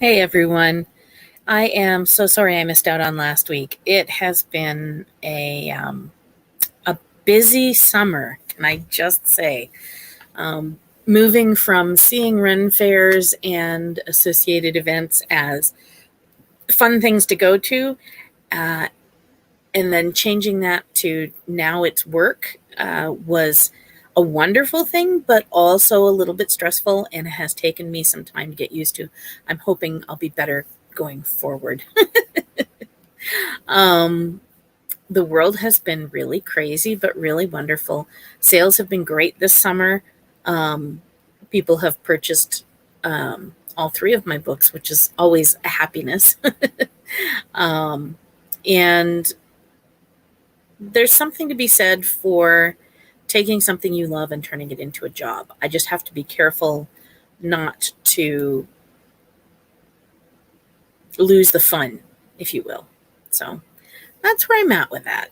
Hey everyone. I am so sorry I missed out on last week. It has been a busy summer, can I just say? Moving from seeing Ren fairs and associated events as fun things to go to, uh, and then changing that to now it's work was a wonderful thing, but also a little bit stressful, and it has taken me some time to get used to. I'm hoping I'll be better going forward. Um, the world has been really crazy, but really wonderful. Sales have been great this summer. Um, People have purchased all three of my books, which is always a happiness. um, and there's something to be said for taking something you love and turning it into a job. I just have to be careful not to lose the fun, if you will. So that's where I'm at with that.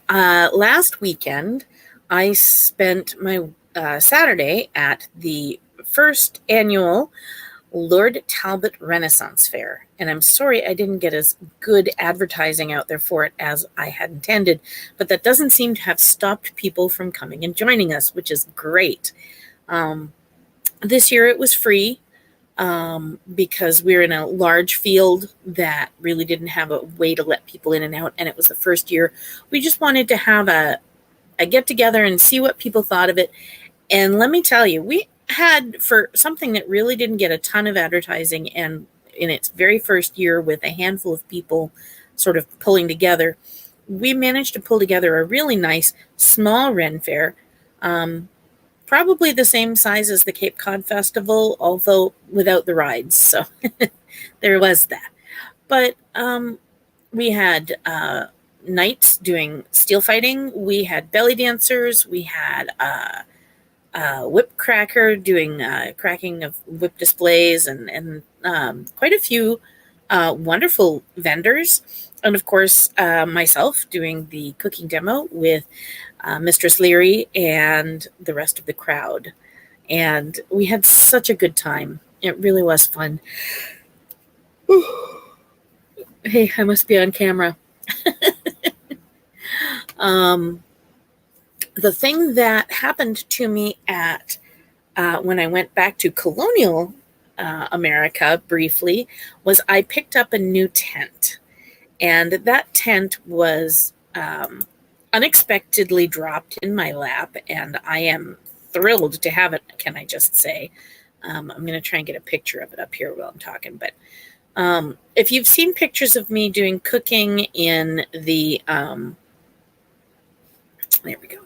Last weekend, I spent my Saturday at the first annual Lord Talbot Renaissance Faire. And I'm sorry I didn't get as good advertising out there for it as I had intended, but that doesn't seem to have stopped people from coming and joining us, which is great. This year it was free because we're in a large field that really didn't have a way to let people in and out. And it was the first year. We just wanted to have a get together and see what people thought of it. And let me tell you, we had, for something that really didn't get a ton of advertising, and in its very first year with a handful of people sort of pulling together, we managed to pull together a really nice small Ren fair. Probably the same size as the Cape Cod Festival, although without the rides. So there was that. But we had knights doing steel fighting. We had belly dancers. We had whip cracker doing cracking of whip displays, and quite a few wonderful vendors. And of course, myself doing the cooking demo with Mistress Leary and the rest of the crowd. And we had such a good time. It really was fun. Hey, I must be on camera. The thing that happened to me at when I went back to colonial America briefly was I picked up a new tent. And that tent was unexpectedly dropped in my lap, and I am thrilled to have it, can I just say. I'm going to try and get a picture of it up here while I'm talking. But if you've seen pictures of me doing cooking in the, there we go.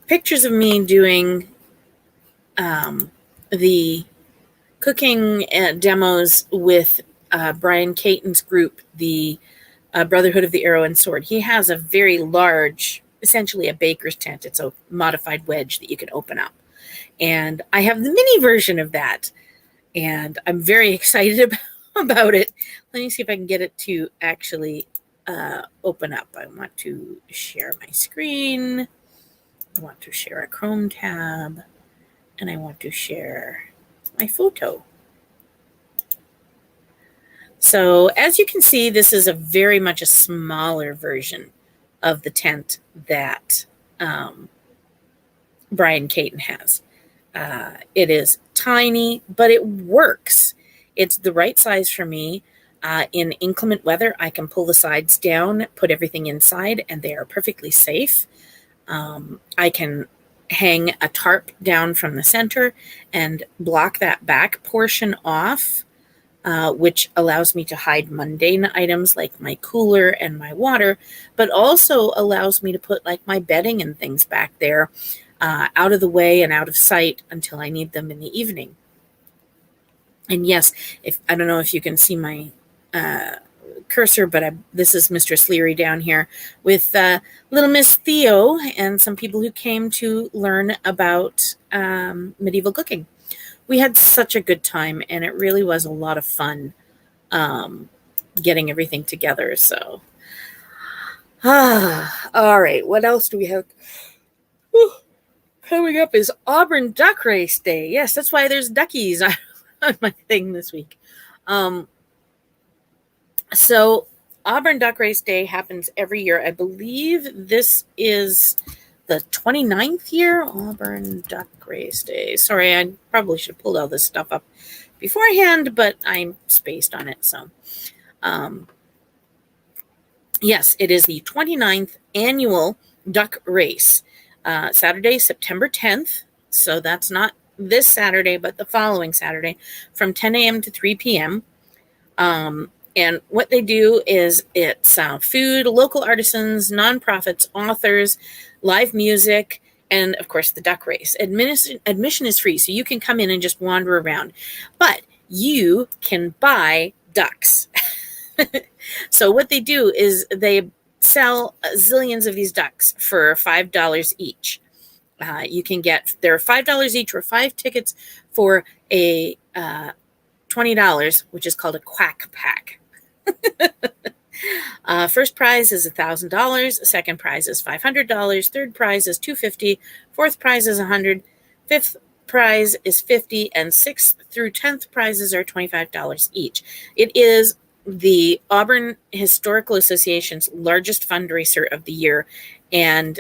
Pictures of me doing the cooking demos with Brian Caton's group, the Brotherhood of the Arrow and Sword. He has a very large, essentially a baker's tent. It's a modified wedge that you can open up. And I have the mini version of that. And I'm very excited about it. Let me see if I can get it to actually open up. I want to share my screen. I want to share a Chrome tab. And I want to share my photo. So as you can see, this is very much a smaller version of the tent that Brian Caton has. It is tiny, but it works. It's the right size for me. In inclement weather, I can pull the sides down, put everything inside, and they are perfectly safe. I can hang a tarp down from the center and block that back portion off, which allows me to hide mundane items like my cooler and my water, but also allows me to put like my bedding and things back there out of the way and out of sight until I need them in the evening. And yes, I don't know if you can see my cursor, but this is Mistress Leary down here with little Miss Theo and some people who came to learn about medieval cooking. We had such a good time, and it really was a lot of fun getting everything together. So, all right, what else do we have? Coming up is Auburn Duck Race Day. Yes, that's why there's duckies on my thing this week. So Auburn Duck Race Day happens every year. I believe this is the 29th year. Auburn Duck Race Day. Sorry, I probably should have pulled all this stuff up beforehand, but I'm spaced on it. So, yes, it is the 29th annual duck race. Saturday, September 10th. So that's not this Saturday, but the following Saturday from 10 a.m. to 3 p.m. And what they do is it's food, local artisans, nonprofits, authors, live music, and of course the duck race. Admission is free, so you can come in and just wander around. But you can buy ducks. So what they do is they sell zillions of these ducks for $5 each. You can get, they're $5 each or 5 tickets for a $20, which is called a quack pack. First prize is $1,000. Second prize is $500. Third prize is $250. Fourth prize is $100. Fifth prize is $50, and 6th through 10th prizes are $25 each. It is the Auburn Historical Association's largest fundraiser of the year, and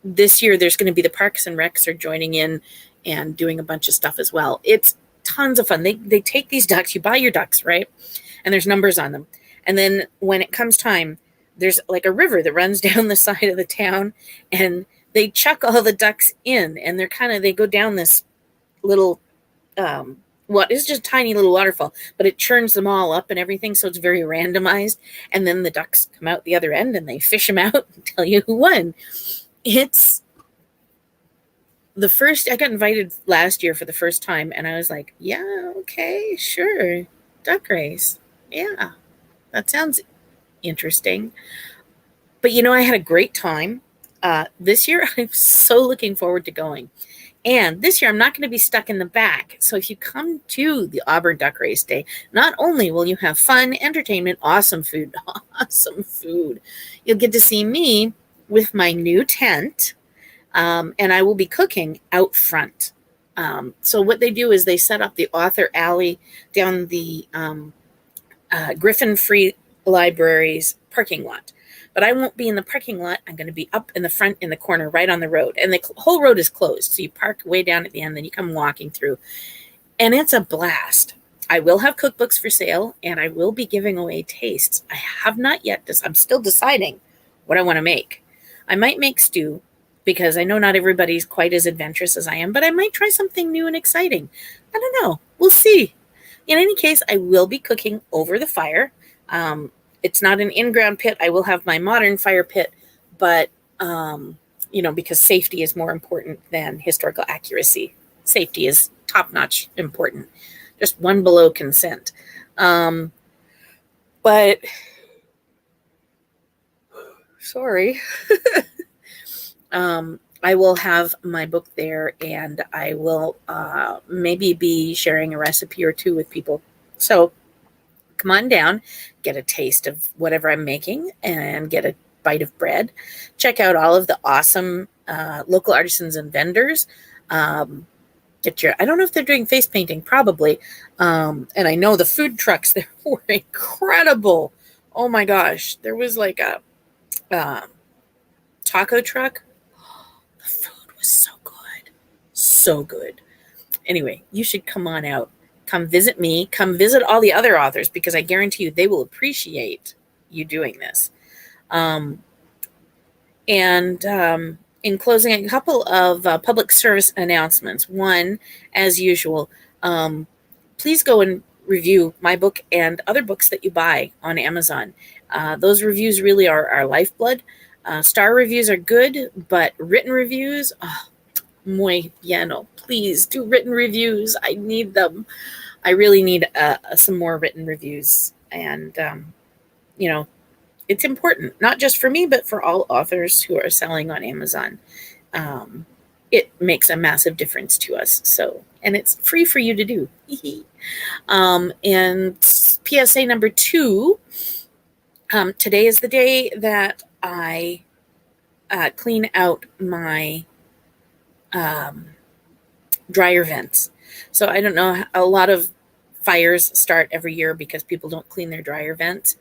this year there's going to be the Parks and Recs are joining in and doing a bunch of stuff as well. It's tons of fun. They take these ducks, you buy your ducks, right? And there's numbers on them. And then when it comes time, there's like a river that runs down the side of the town, and they chuck all the ducks in, and they go down this little, it's just a tiny little waterfall, but it churns them all up and everything. So it's very randomized. And then the ducks come out the other end and they fish them out and tell you who won. It's the first, I got invited last year for the first time, and I was like, yeah, okay, sure. Duck race. Yeah, that sounds interesting. But I had a great time. This year, I'm so looking forward to going. And this year, I'm not going to be stuck in the back. So if you come to the Auburn Duck Race Day, not only will you have fun, entertainment, awesome food, you'll get to see me with my new tent, and I will be cooking out front. So what they do is they set up the author alley down the Griffin Free Library's parking lot. But I won't be in the parking lot. I'm going to be up in the front in the corner right on the road. And the whole road is closed. So you park way down at the end, then you come walking through. And it's a blast. I will have cookbooks for sale, and I will be giving away tastes. I have not yet. I'm still deciding what I want to make. I might make stew, because I know not everybody's quite as adventurous as I am, but I might try something new and exciting. I don't know. We'll see. In any case, I will be cooking over the fire. It's not an in-ground pit. I will have my modern fire pit, but, because safety is more important than historical accuracy. Safety is top-notch important. Just one below consent. But, sorry. I will have my book there, and I will maybe be sharing a recipe or two with people. So come on down, get a taste of whatever I'm making, and get a bite of bread. Check out all of the awesome local artisans and vendors. I don't know if they're doing face painting, probably. And I know the food trucks there were incredible. Oh my gosh. There was like a taco truck. The food was so good. So good. Anyway, you should come on out. Come visit me. Come visit all the other authors, because I guarantee you they will appreciate you doing this. In closing, a couple of public service announcements. One, as usual, please go and review my book and other books that you buy on Amazon. Those reviews really are our lifeblood. Star reviews are good, but written reviews, muy bien. Please do written reviews. I need them. I really need some more written reviews. And, it's important, not just for me, but for all authors who are selling on Amazon. It makes a massive difference to us. So, and it's free for you to do. And PSA number 2, today is the day that I clean out my dryer vents. So I don't know, a lot of fires start every year because people don't clean their dryer vents.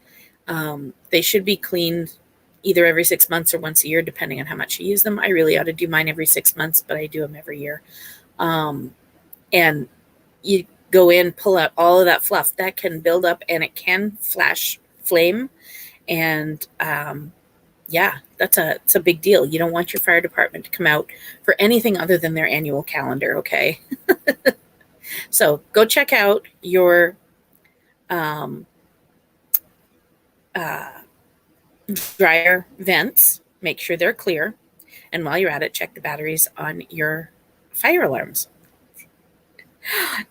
They should be cleaned either every 6 months or once a year, depending on how much you use them. I really ought to do mine every 6 months, but I do them every year. And you go in, pull out all of that fluff that can build up, and it can flash flame. And yeah, it's a big deal. You don't want your fire department to come out for anything other than their annual calendar. Okay. So go check out your dryer vents, make sure they're clear. And while you're at it, check the batteries on your fire alarms.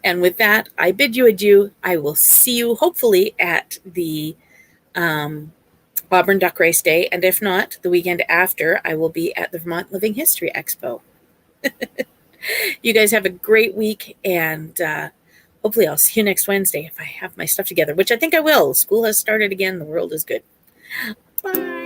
And with that, I bid you adieu. I will see you hopefully at the Auburn Duck Race Day. And if not, the weekend after, I will be at the Vermont Living History Expo. You guys have a great week, and hopefully I'll see you next Wednesday if I have my stuff together, which I think I will. School has started again. The world is good. Bye.